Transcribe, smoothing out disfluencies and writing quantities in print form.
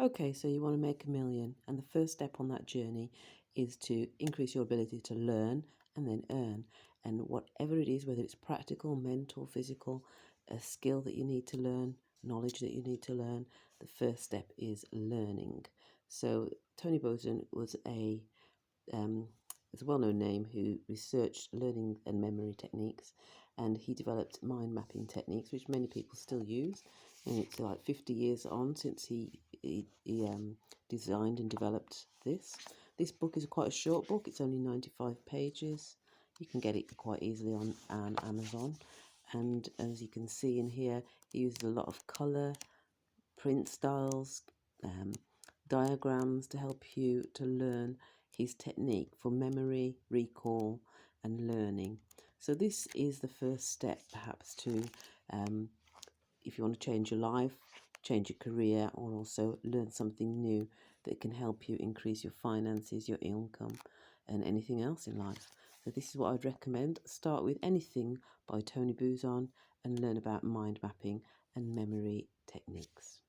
Okay, so you want to make 1,000,000, and the first step on that journey is to increase your ability to learn and then earn. And whatever it is, whether it's practical, mental, physical, a skill that you need to learn, knowledge that you need to learn, the first step is learning. So Tony Buzan is a well-known name who researched learning and memory techniques, and he developed mind mapping techniques, which many people still use. And it's like 50 years on since he designed and developed this. This book is quite a short book. It's only 95 pages. You can get it quite easily on Amazon. And as you can see in here, he uses a lot of colour, print styles, diagrams to help you to learn his technique for memory, recall, and learning. So this is the first step, perhaps, to if you want to change your life, change your career, or also learn something new that can help you increase your finances, your income, and anything else in life. So this is what I'd recommend. Start with Anything by Tony Buzan and learn about mind mapping and memory techniques.